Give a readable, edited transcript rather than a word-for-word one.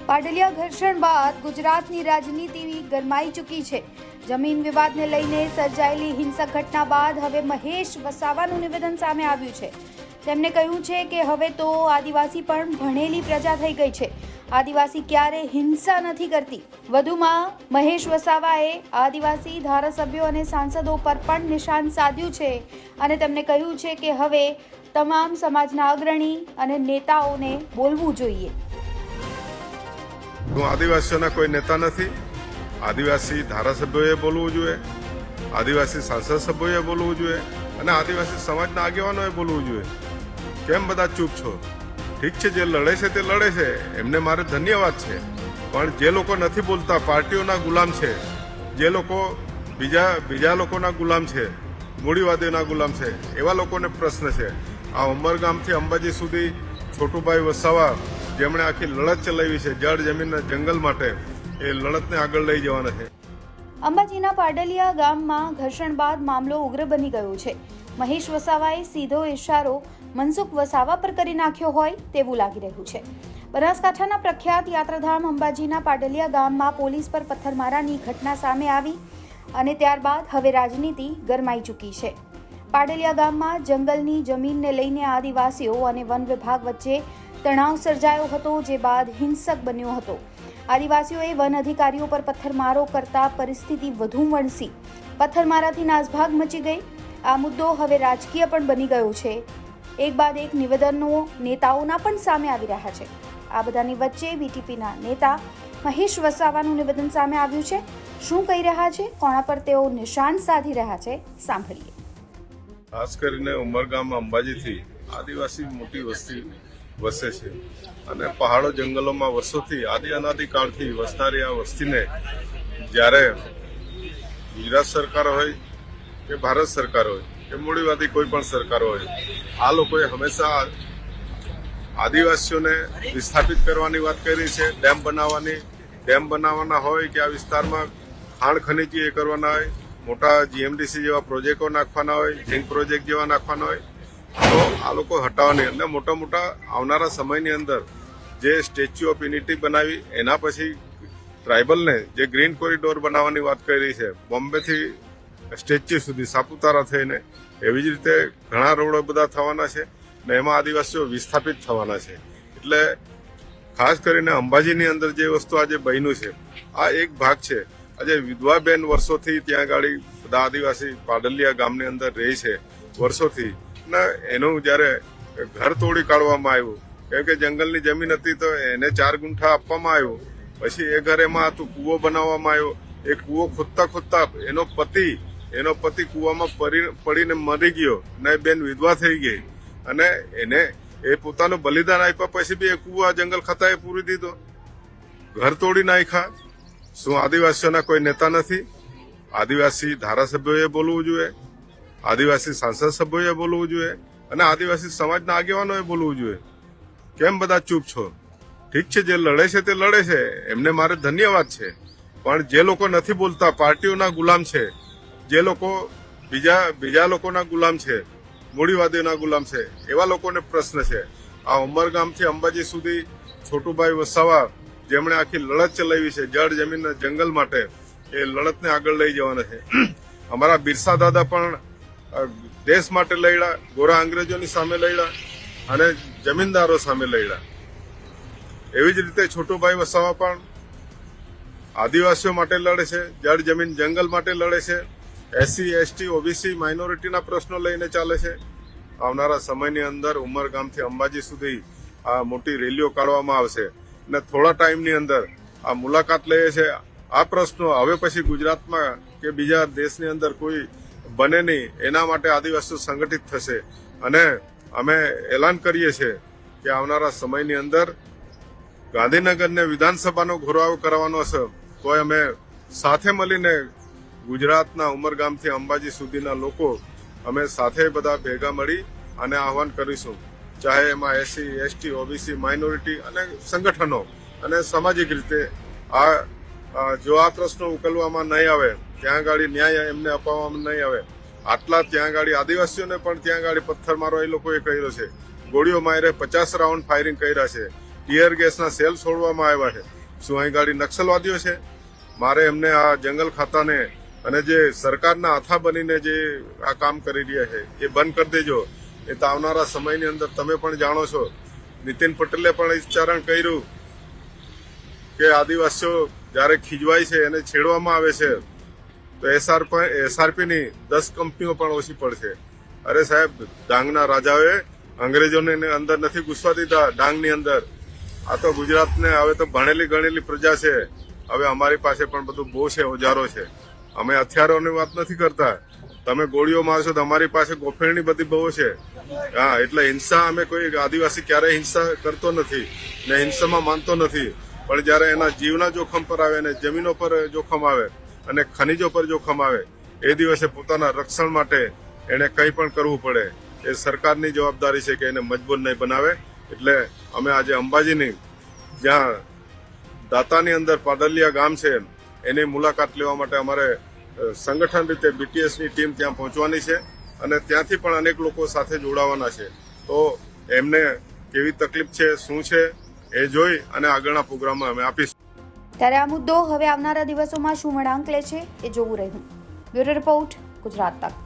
પાડલિયા ઘર્ષણ બાદ ગુજરાતની રાજનીતિ ગરમાઈ ચૂકી છે। જમીન વિવાદને લઈને સર્જાયેલી હિંસક ઘટના બાદ હવે મહેશ વસાવાનું નિવેદન સામે આવ્યું છે। તેમણે કહ્યું છે કે હવે તો આદિવાસી પણ ભણેલી પ્રજા થઈ ગઈ છે। આદિવાસી ક્યારે હિંસા નથી કરતી। વધુમાં મહેશ વસાવાએ આદિવાસી ધારાસભ્યો અને સાંસદો પર પણ નિશાન સાધ્યું છે અને તેમણે કહ્યું છે કે હવે તમામ સમાજના અગ્રણી અને નેતાઓને બોલવું જોઈએ। આદિવાસીઓના કોઈ નેતા નથી। આદિવાસી ધારાસભ્યોએ બોલવું જોઈએ, આદિવાસી સાંસદ સભ્યોએ બોલવું જોઈએ અને આદિવાસી સમાજના આગેવાનોએ બોલવું જોઈએ। કેમ બધા ચૂપ છો? ઠીક છે, જે લડે છે તે લડે છે, એમને મારે ધન્યવાદ છે, પણ જે લોકો નથી બોલતા, પાર્ટીઓના ગુલામ છે, જે લોકો બીજા લોકોના ગુલામ છે, મૂડીવાદીઓના ગુલામ છે, એવા લોકોને પ્રશ્ન છે। આ ઉમરગામથી અંબાજી સુધી છોટુભાઈ વસાવા જેમણે આખી લડત ચલાવી છે જળ જમીનના જંગલ માટે, એ લડતને આગળ લઈ જવાના છે। અંબાજીના પાડલિયા ગામમાં ઘર્ષણ બાદ મામલો ઉગ્ર બની ગયો છે। મહેશ વસાવાએ સીધો ઇશારો મનસુખ વસાવા પર કરી નાખ્યો હોય તેવું લાગી રહ્યું છે। બનાસકાંઠાના પ્રખ્યાત યાત્રાધામ અંબાજીના પાડલિયા ગામમાં પોલીસ પર પથ્થરમારાની ઘટના સામે આવી અને ત્યારબાદ હવે રાજનીતિ ગરમાઈ ચૂકી છે। પાડલિયા ગામમાં જંગલની જમીનને લઈને આદિવાસીઓ અને વન વિભાગ વચ્ચે તણાવ સર્જાયો હતો, જે બાદ હિંસક બન્યો હતો। આદિવાસીઓએ વન અધિકારીઓ પર પથ્થરમારો કરતા પરિસ્થિતિ વધુ વણસી। પથ્થરમારાથી નાસભાગ મચી ગઈ। આ મુદ્દો હવે રાજકીય પણ બની ગયો છે। એક બાદ એક નિવેદનો નેતાઓના પણ સામે આવી રહ્યા છે। આ બધાની વચ્ચે બીટીપીના નેતા મહેશ વસાવાનું નિવેદન સામે આવ્યું છે। શું કહી રહ્યા છે, કોના પર તેઓ નિશાન સાધી રહ્યા છે, સાંભળીએ। ખાસ કરીને ઉમરગામ અંબાજીથી આદિવાસી મોટી વસ્તી વસે છે અને પહાડો જંગલોમાં વર્ષોથી અનાદિકાળથી વસનારી આ વસ્તીને જ્યારે ગુજરાત સરકાર હોય કે ભારત સરકાર હોય કે મૂડીવાદી કોઈ પણ સરકાર હોય, આ લોકોએ હંમેશા આદિવાસીઓને વિસ્થાપિત કરવાની વાત કરી છે। ડેમ બનાવવાના હોય કે આ વિસ્તારમાં ખાણ ખનીજ એ કરવાના હોય, મોટા જીએમડીસી જેવા પ્રોજેક્ટો નાખવાના હોય, ઝીંક પ્રોજેક્ટ જેવા નાખવાના હોય, તો આ લોકો હટાવવાની અને મોટા આવનારા સમયની અંદર જે સ્ટેચ્યુ ઓફ યુનિટી બનાવી એના પછી ટ્રાઇબલને જે ગ્રીન કોરિડોર બનાવવાની વાત કરી છે, બોમ્બેથી સ્ટેચ્યુ સુધી સાપુતારા થઈને, એવી જ રીતે ઘણા રોડો બધા થવાના છે ને એમાં આદિવાસીઓ વિસ્થાપિત થવાના છે। એટલે ખાસ કરીને અંબાજીની અંદર જે વસ્તુ આજે બન્યું છે, આ એક ભાગ છે। આજે વિધવાબેન વર્ષોથી ત્યાં ગાડી બધા આદિવાસી પાડલિયા ગામની અંદર રહી છે વર્ષોથી, ને એનું જ્યારે ઘર તોડી કાઢવામાં આવ્યું, કેમ કે જંગલની જમીન હતી તો એને 4 ગુંઠા આપવામાં આવ્યું, પછી એ ઘર એમાં હતું, કૂવો બનાવવામાં આવ્યો। એ કૂવો ખોદતા એનો પતિ કૂવામાં પડીને મરી ગયો ને બેન વિધવા થઈ ગઈ અને એ પોતાનું બલિદાન આપ્યા પછી બી એ કૂવો જંગલ ખાતાએ પૂરી દીધો, ઘર તોડી નાખ્યા। શું આદિવાસીઓના કોઈ નેતા નથી? આદિવાસી ધારાસભ્યોએ બોલવું જોઈએ, આદિવાસી સાંસદ સભ્યોએ બોલવું જોઈએ અને આદિવાસી સમાજના આગેવાનોએ બોલવું જોઈએ। કેમ બધા ચૂપ છો? ઠીક છે, જે લડે છે તે લડે છે, એમને મારે ધન્યવાદ છે, પણ જે લોકો નથી બોલતા, પાર્ટીઓના ગુલામ છે, જે લોકો બીજા લોકોના ગુલામ છે, મૂડીવાદીઓના ગુલામ છે, એવા લોકોને પ્રશ્ન છે। આ ઉમરગામથી અંબાજી સુધી છોટુભાઈ વસાવા જેમણે આખી લડત ચલાવી છે જળ જમીનના જંગલ માટે, એ લડતને આગળ લઈ જવાના છે। અમારા બિરસા દાદા પણ દેશ માટે લડ્યા, ગોરા અંગ્રેજોની સામે લડ્યા અને જમીનદારો સામે લડ્યા। એવી જ રીતે છોટુભાઈ વસાવા પણ આદિવાસીઓ માટે લડે છે, જળ જમીન જંગલ માટે લડે છે, એસસી એસટી ઓબીસી માઇનોરિટીના પ્રશ્નો લઈને ચાલે છે। આવનારા સમયની અંદર ઉમરગામથી અંબાજી સુધી આ મોટી રેલીઓ કાઢવામાં આવશે અને થોડા ટાઈમની અંદર આ મુલાકાત લઈએ છે। આ પ્રશ્નો હવે પછી ગુજરાતમાં કે બીજા દેશની અંદર કોઈ બને નહીં, એના માટે આદિવાસીઓ સંગઠિત થશે અને અમે એલાન કરીએ છીએ કે આવનારા સમયની અંદર ગાંધીનગરને વિધાનસભાનો ઘેરાવ કરવાનો છે, તો અમે સાથે મળીને ગુજરાતના ઉમરગામથી અંબાજી સુધીના લોકો અમે સાથે બધા ભેગા મળી અને આહવાન કરીશું। ચાહે એમાં એસસી એસટી ઓબીસી માઇનોરિટી અને સંગઠનો અને સામાજિક રીતે જો આ પ્રશ્નો ઉકેલવામાં નહીં આવે, ત્યાં ગાડી ન્યાય એમને અપાવવામાં નહીં આવે, આટલા ત્યાં ગાડી આદિવાસીઓને પણ ત્યાં ગાડી પથ્થરમારો એ લોકોએ કર્યો છે, ગોળીઓ મારે 50 રાઉન્ડ ફાયરિંગ કર્યા છે, ટીયર ગેસના સેલ છોડવામાં આવ્યા છે। શું અહીં ગાડી નક્સલવાદીઓ છે? મારે એમને આ જંગલ ખાતાને અને જે સરકારના હાથા બનીને જે આ કામ કરી રહ્યા છે એ બંધ કરી દેજો. એ તો આવનારા સમયની અંદર તમે પણ જાણો છો. નીતિન પટેલે પણ ઉચ્ચારણ કર્યું કે આદિવાસીઓ જ્યારે ખીજવાય છે એને છેડવામાં આવે છે તો એસઆરપીની 10 કંપનીઓ પણ ઓછી પડશે. અરે સાહેબ, ડાંગના રાજાઓએ અંગ્રેજોને અંદર નથી ઘૂસવા દીધા. ડાંગની અંદર આ તો ગુજરાતને હવે તો ભણેલી ગણેલી પ્રજા છે. હવે અમારી પાસે પણ બધું બહુ છે, ઓજારો છે. અમે હથિયારોની વાત નથી કરતા. તમે ગોળીઓ મારશો તો અમારી પાસે ગોફેણની બધી બહુ છે. હા, એટલે હિંસા અમે કોઈ આદિવાસી ક્યારેય હિંસા કરતો નથી ને હિંસામાં માનતો નથી. પણ જયારે એના જીવના જોખમ પર આવે અને જમીનો પર જોખમ આવે અને ખનીજો પર જોખમ આવે એ દિવસે પોતાના રક્ષણ માટે એને કંઈ પણ કરવું પડે. એ સરકારની જવાબદારી છે કે એને મજબૂર નહીં બનાવે. એટલે અમે આજે અંબાજીની જ્યાં દાતાની અંદર પાડલિયા ગામ છે એની મુલાકાત લેવા માટે અમારે સંગઠન રીતે બીટીએસની ટીમ ત્યાં પહોંચવાની છે અને ત્યાંથી પણ અનેક લોકો સાથે જોડાવાના છે. તો એમને કેવી તકલીફ છે, શું છે એ જોઈ અને આગળના પ્રોગ્રામમાં અમે આપીશું. ત્યારે આ મુદ્દો હવે આવનારા દિવસોમાં શું વળાંક લે છે એ જોવું રહ્યું. બ્યુરો રિપોર્ટ, ગુજરાત તક.